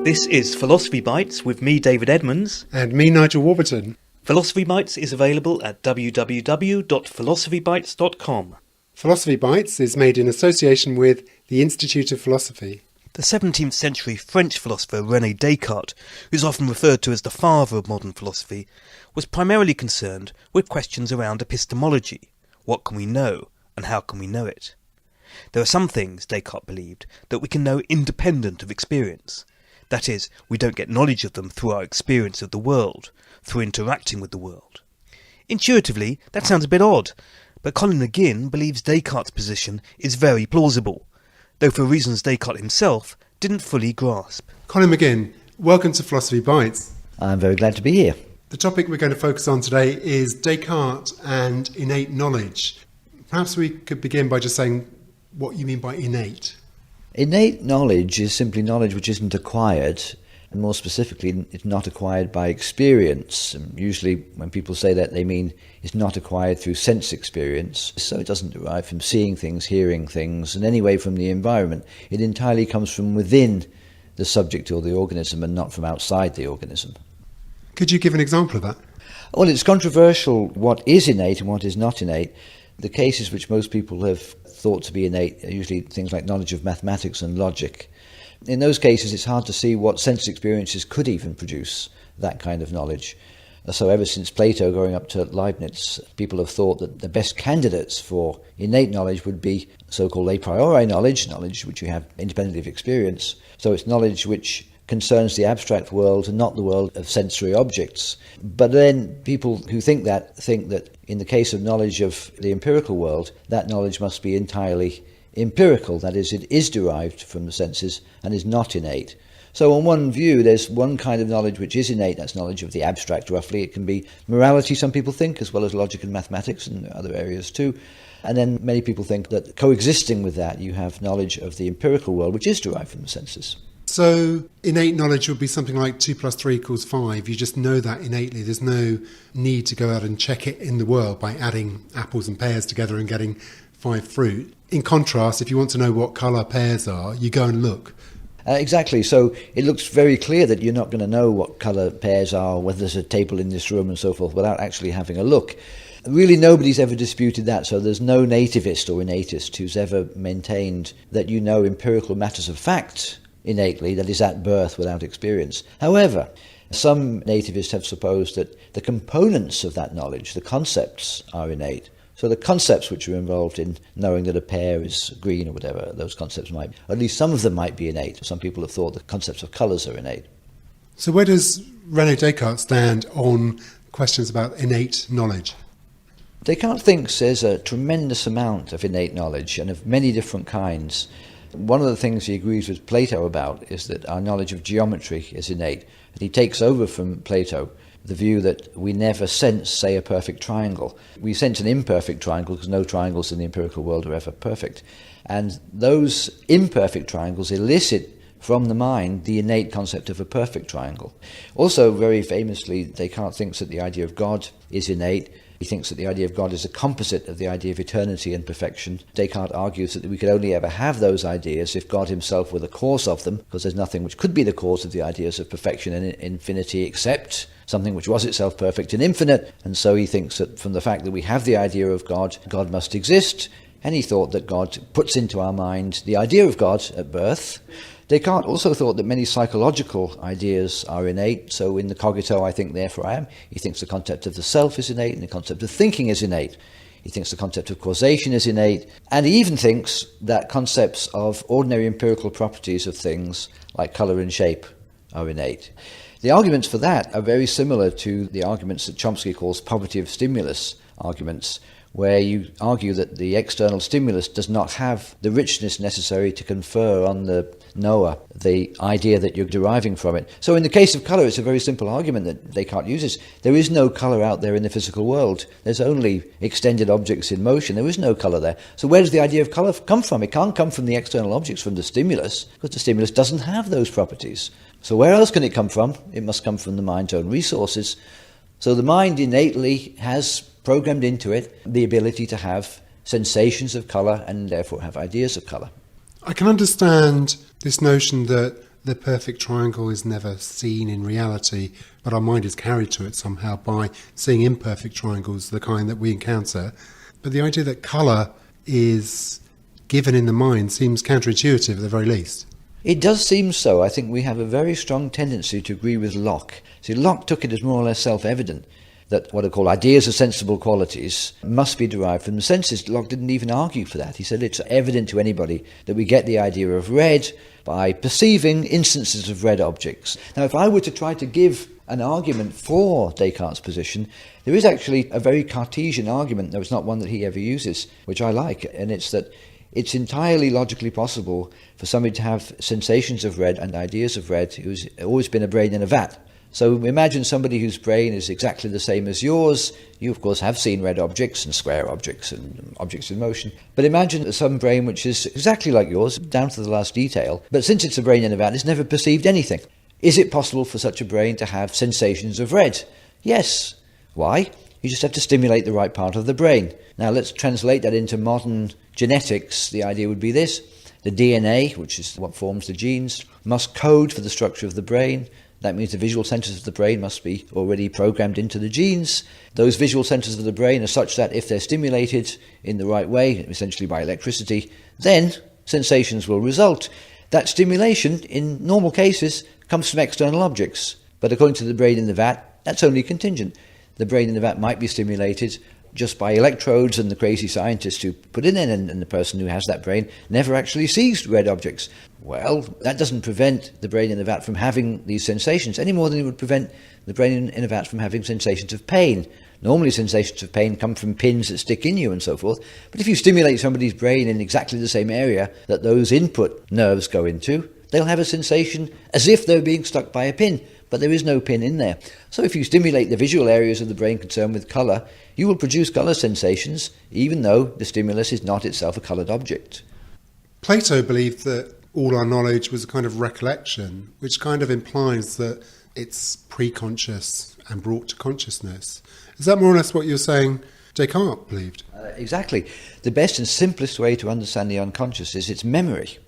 This is Philosophy Bites with me, David Edmonds. And me, Nigel Warburton. Philosophy Bites is available at www.philosophybites.com. Philosophy Bites is made in association with the Institute of Philosophy. The 17th century French philosopher René Descartes, who's often referred to as the father of modern philosophy, was primarily concerned with questions around epistemology. What can we know, and how can we know it? There are some things, Descartes believed, that we can know independent of experience. That is, we don't get knowledge of them through our experience of the world, through interacting with the world. Intuitively, that sounds a bit odd, but Colin McGinn believes Descartes' position is very plausible, though for reasons Descartes himself didn't fully grasp. Colin McGinn, welcome to Philosophy Bites. I'm very glad to be here. The topic we're going to focus on today is Descartes and innate knowledge. Perhaps we could begin by just saying what you mean by innate. Innate knowledge is simply knowledge which isn't acquired, and more specifically, it's not acquired by experience. And usually when people say that, they mean it's not acquired through sense experience, so it doesn't derive from seeing things, hearing things, and anyway from the environment. It entirely comes from within the subject or the organism and not from outside the organism. Could you give an example of that? Well, it's controversial what is innate and what is not innate. The cases which most people have thought to be innate are usually things like knowledge of mathematics and logic. In those cases, it's hard to see what sense experiences could even produce that kind of knowledge. So ever since Plato going up to Leibniz, people have thought that the best candidates for innate knowledge would be so-called a priori knowledge which you have independently of experience. So it's knowledge which concerns the abstract world and not the world of sensory objects. But then people who think that in the case of knowledge of the empirical world, that knowledge must be entirely empirical, that is, it is derived from the senses and is not innate. So on one view, there's one kind of knowledge which is innate, that's knowledge of the abstract roughly. It can be morality, some people think, as well as logic and mathematics and other areas too. And then many people think that coexisting with that, you have knowledge of the empirical world, which is derived from the senses. So innate knowledge would be something like 2 + 3 = 5. You just know that innately. There's no need to go out and check it in the world by adding apples and pears together and getting 5 fruit. In contrast, if you want to know what colour pears are, you go and look. Exactly. So it looks very clear that you're not going to know what colour pears are, whether there's a table in this room and so forth, without actually having a look. Really, nobody's ever disputed that, so there's no nativist or innatist who's ever maintained that you know empirical matters of fact innately, that is at birth without experience. However, some nativists have supposed that the components of that knowledge, the concepts, are innate. So the concepts which are involved in knowing that a pear is green or whatever, those concepts might, at least some of them might be innate. Some people have thought the concepts of colours are innate. So where does René Descartes stand on questions about innate knowledge? Descartes thinks there's a tremendous amount of innate knowledge and of many different kinds. One of the things he agrees with Plato about is that our knowledge of geometry is innate. And he takes over from Plato the view that we never sense, say, a perfect triangle. We sense an imperfect triangle because no triangles in the empirical world are ever perfect. And those imperfect triangles elicit from the mind the innate concept of a perfect triangle. Also, very famously, Descartes thinks that the idea of God is innate. He thinks that the idea of God is a composite of the idea of eternity and perfection. Descartes argues that we could only ever have those ideas if God himself were the cause of them, because there's nothing which could be the cause of the ideas of perfection and infinity except something which was itself perfect and infinite. And so he thinks that from the fact that we have the idea of God, God must exist. And he thought that God puts into our mind the idea of God at birth. Descartes also thought that many psychological ideas are innate, so in the cogito, I think, therefore I am. He thinks the concept of the self is innate, and the concept of thinking is innate. He thinks the concept of causation is innate, and he even thinks that concepts of ordinary empirical properties of things, like colour and shape, are innate. The arguments for that are very similar to the arguments that Chomsky calls poverty of stimulus arguments, where you argue that the external stimulus does not have the richness necessary to confer on the knower the idea that you're deriving from it. So in the case of colour, it's a very simple argument that Descartes uses. There is no colour out there in the physical world. There's only extended objects in motion. There is no colour there. So where does the idea of colour come from? It can't come from the external objects, from the stimulus, because the stimulus doesn't have those properties. So where else can it come from? It must come from the mind's own resources. So the mind innately has programmed into it the ability to have sensations of colour and therefore have ideas of colour. I can understand this notion that the perfect triangle is never seen in reality, but our mind is carried to it somehow by seeing imperfect triangles, the kind that we encounter. But the idea that colour is given in the mind seems counterintuitive at the very least. It does seem so. I think we have a very strong tendency to agree with Locke. See, Locke took it as more or less self-evident that what are called ideas of sensible qualities must be derived from the senses. Locke didn't even argue for that. He said it's evident to anybody that we get the idea of red by perceiving instances of red objects. Now, if I were to try to give an argument for Descartes' position, there is actually a very Cartesian argument, though it's not one that he ever uses, which I like, and it's that it's entirely logically possible for somebody to have sensations of red and ideas of red who's always been a brain in a vat. So imagine somebody whose brain is exactly the same as yours. You, of course, have seen red objects and square objects and objects in motion. But imagine some brain which is exactly like yours, down to the last detail, but since it's a brain in a vat, it's never perceived anything. Is it possible for such a brain to have sensations of red? Yes. Why? You just have to stimulate the right part of the brain. Now let's translate that into modern genetics. The idea would be this. The DNA, which is what forms the genes, must code for the structure of the brain. That means the visual centers of the brain must be already programmed into the genes. Those visual centers of the brain are such that if they're stimulated in the right way, essentially by electricity, then sensations will result. That stimulation, in normal cases, comes from external objects. But according to the brain in the vat, that's only contingent. The brain in the vat might be stimulated just by electrodes, and the crazy scientist who put it in, and the person who has that brain never actually sees red objects. Well, that doesn't prevent the brain in the vat from having these sensations any more than it would prevent the brain in a vat from having sensations of pain. Normally sensations of pain come from pins that stick in you and so forth, but if you stimulate somebody's brain in exactly the same area that those input nerves go into, they'll have a sensation as if they're being stuck by a pin, but there is no pin in there. So if you stimulate the visual areas of the brain concerned with colour, you will produce colour sensations, even though the stimulus is not itself a coloured object. Plato believed that all our knowledge was a kind of recollection, which kind of implies that it's pre-conscious and brought to consciousness. Is that more or less what you're saying Descartes believed? Exactly. The best and simplest way to understand the unconscious is its memory.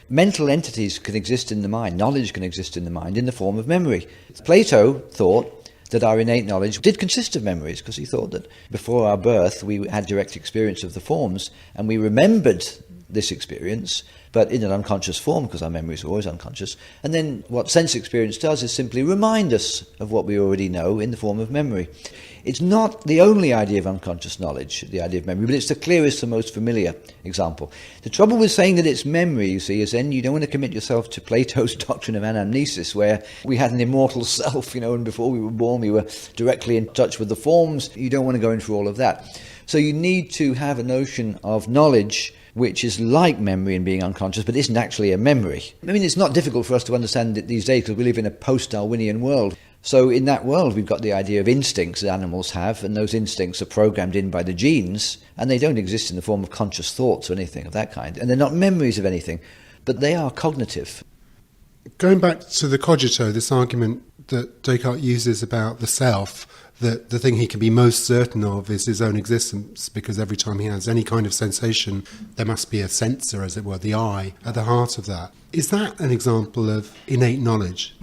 Mental entities can exist in the mind, knowledge can exist in the mind in the form of memory. Plato thought that our innate knowledge did consist of memories, because he thought that before our birth we had direct experience of the forms, and we remembered this experience, but in an unconscious form, because our memories are always unconscious. And then what sense experience does is simply remind us of what we already know in the form of memory. It's not the only idea of unconscious knowledge, the idea of memory, but it's the clearest and most familiar example. The trouble with saying that it's memory, you see, is then you don't want to commit yourself to Plato's doctrine of anamnesis, where we had an immortal self, and before we were born we were directly in touch with the forms. You don't want to go into all of that. So you need to have a notion of knowledge which is like memory in being unconscious, but isn't actually a memory. I mean, it's not difficult for us to understand it these days because we live in a post-Darwinian world. So in that world, we've got the idea of instincts that animals have, and those instincts are programmed in by the genes, and they don't exist in the form of conscious thoughts or anything of that kind. And they're not memories of anything, but they are cognitive. Going back to the cogito, this argument that Descartes uses about the self, that the thing he can be most certain of is his own existence, because every time he has any kind of sensation, there must be a sensor, as it were, the I, at the heart of that. Is that an example of innate knowledge?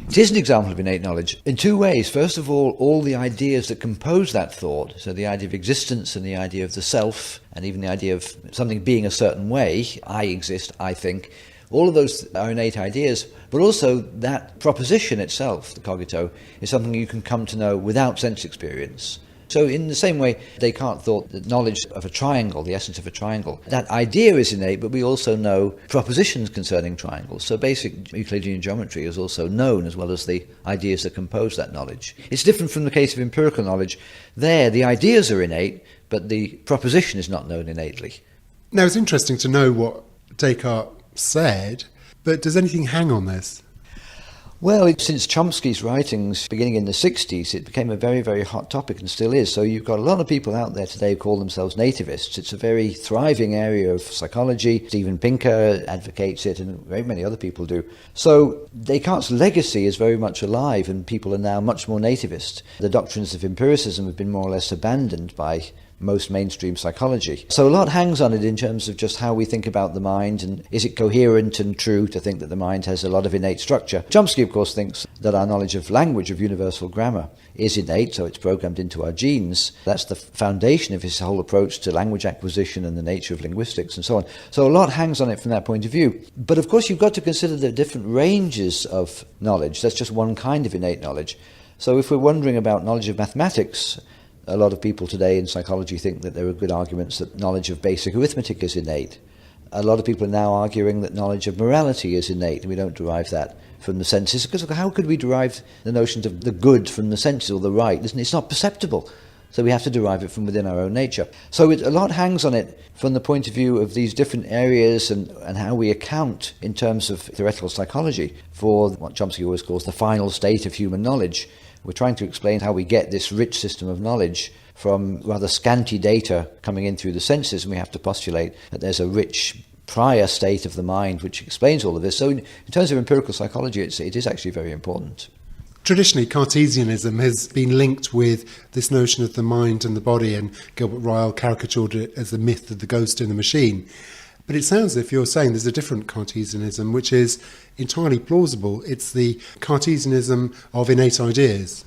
It is an example of innate knowledge in two ways. First of all the ideas that compose that thought, so the idea of existence and the idea of the self, and even the idea of something being a certain way, I exist, I think, all of those are innate ideas, but also that proposition itself, the cogito, is something you can come to know without sense experience. So in the same way, Descartes thought that knowledge of a triangle, the essence of a triangle, that idea is innate, but we also know propositions concerning triangles. So basic Euclidean geometry is also known, as well as the ideas that compose that knowledge. It's different from the case of empirical knowledge. There, the ideas are innate, but the proposition is not known innately. Now, it's interesting to know what Descartes said, but does anything hang on this? Well, since Chomsky's writings beginning in the 60s, it became a very, very hot topic and still is. So you've got a lot of people out there today who call themselves nativists. It's a very thriving area of psychology. Steven Pinker advocates it, and very many other people do. So Descartes' legacy is very much alive, and people are now much more nativist. The doctrines of empiricism have been more or less abandoned by most mainstream psychology. So a lot hangs on it in terms of just how we think about the mind, and is it coherent and true to think that the mind has a lot of innate structure. Chomsky, of course, thinks that our knowledge of language, of universal grammar, is innate, so it's programmed into our genes. That's the foundation of his whole approach to language acquisition and the nature of linguistics and so on. So a lot hangs on it from that point of view. But of course you've got to consider the different ranges of knowledge. That's just one kind of innate knowledge. So if we're wondering about knowledge of mathematics, a lot of people today in psychology think that there are good arguments that knowledge of basic arithmetic is innate. A lot of people are now arguing that knowledge of morality is innate, and we don't derive that from the senses. Because how could we derive the notions of the good from the senses or the right? It's not perceptible. So we have to derive it from within our own nature. So a lot hangs on it from the point of view of these different areas and how we account in terms of theoretical psychology for what Chomsky always calls the final state of human knowledge. We're trying to explain how we get this rich system of knowledge from rather scanty data coming in through the senses, and we have to postulate that there's a rich prior state of the mind which explains all of this. So in terms of empirical psychology, it is actually very important. Traditionally, Cartesianism has been linked with this notion of the mind and the body, and Gilbert Ryle caricatured it as the myth of the ghost in the machine. But it sounds as if you're saying there's a different Cartesianism, which is entirely plausible. It's the Cartesianism of innate ideas.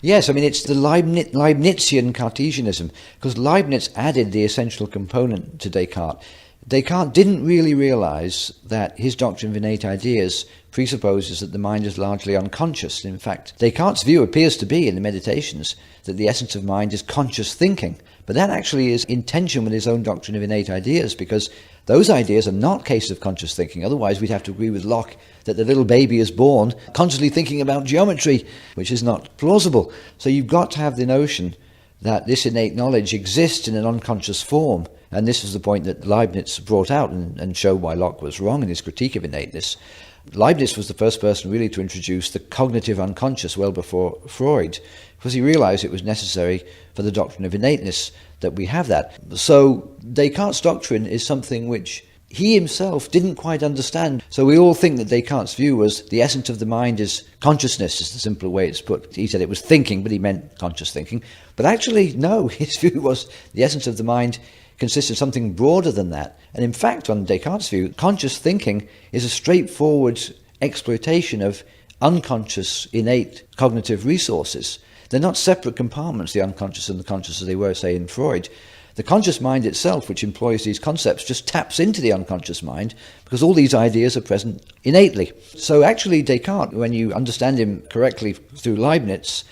Yes, I mean, it's the Leibnizian Cartesianism, because Leibniz added the essential component to Descartes. Descartes didn't really realize that his doctrine of innate ideas presupposes that the mind is largely unconscious. In fact, Descartes' view appears to be, in the Meditations, that the essence of mind is conscious thinking. But that actually is in tension with his own doctrine of innate ideas, because those ideas are not cases of conscious thinking. Otherwise, we'd have to agree with Locke that the little baby is born consciously thinking about geometry, which is not plausible. So you've got to have the notion that this innate knowledge exists in an unconscious form. And this is the point that Leibniz brought out and showed why Locke was wrong in his critique of innateness. Leibniz was the first person really to introduce the cognitive unconscious well before Freud, because he realized it was necessary for the doctrine of innateness that we have that. So Descartes' doctrine is something which he himself didn't quite understand. So we all think that Descartes' view was the essence of the mind is consciousness, is the simple way it's put. He said it was thinking, but he meant conscious thinking. But actually, no, his view was the essence of the mind consists of something broader than that. And in fact, on Descartes' view, conscious thinking is a straightforward exploitation of unconscious, innate cognitive resources. They're not separate compartments, the unconscious and the conscious, as they were, say, in Freud. The conscious mind itself, which employs these concepts, just taps into the unconscious mind because all these ideas are present innately. So actually Descartes, when you understand him correctly through Leibniz,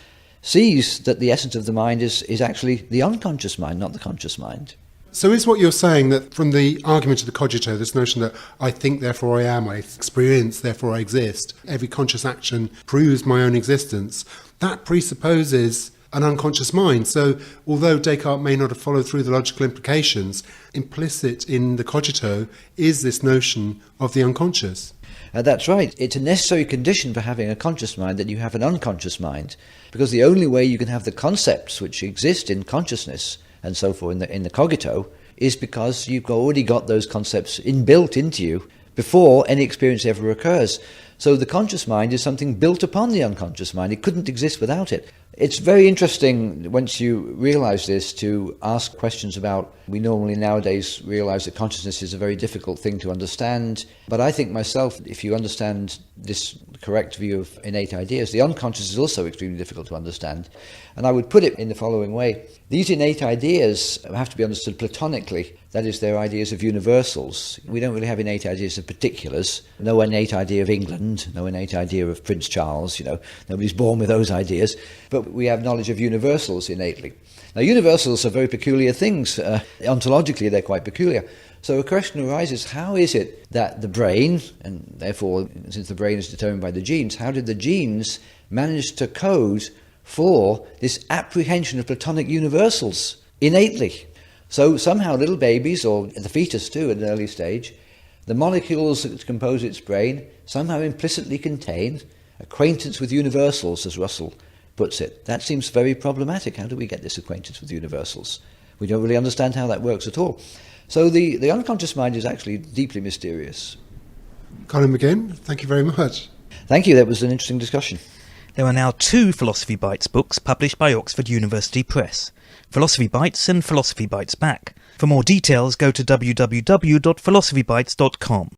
sees that the essence of the mind is actually the unconscious mind, not the conscious mind. So is what you're saying that from the argument of the cogito, this notion that I think, therefore I am, I experience, therefore I exist, every conscious action proves my own existence, that presupposes an unconscious mind. So although Descartes may not have followed through the logical implications, implicit in the cogito is this notion of the unconscious. That's right. It's a necessary condition for having a conscious mind that you have an unconscious mind, because the only way you can have the concepts which exist in consciousness and so forth in the cogito is because you've already got those concepts inbuilt into you before any experience ever occurs. So the conscious mind is something built upon the unconscious mind. It couldn't exist without it. It's very interesting, once you realize this, to ask questions about, we normally nowadays realize that consciousness is a very difficult thing to understand. But I think myself, if you understand this correct view of innate ideas, the unconscious is also extremely difficult to understand. And I would put it in the following way. These innate ideas have to be understood platonically. That is, they're ideas of universals. We don't really have innate ideas of particulars. No innate idea of England, no innate idea of Prince Charles, nobody's born with those ideas. But we have knowledge of universals innately. Now, universals are very peculiar things. Ontologically, they're quite peculiar. So a question arises, how is it that the brain, and therefore, since the brain is determined by the genes, how did the genes manage to code for this apprehension of Platonic universals innately? So somehow little babies, or the fetus too at an early stage, the molecules that compose its brain somehow implicitly contain acquaintance with universals, as Russell puts it. That seems very problematic. How do we get this acquaintance with universals? We don't really understand how that works at all. So the unconscious mind is actually deeply mysterious. Colin McGinn, thank you very much. Thank you. That was an interesting discussion. There are now 2 Philosophy Bites books published by Oxford University Press, Philosophy Bites and Philosophy Bites Back. For more details, go to www.philosophybites.com.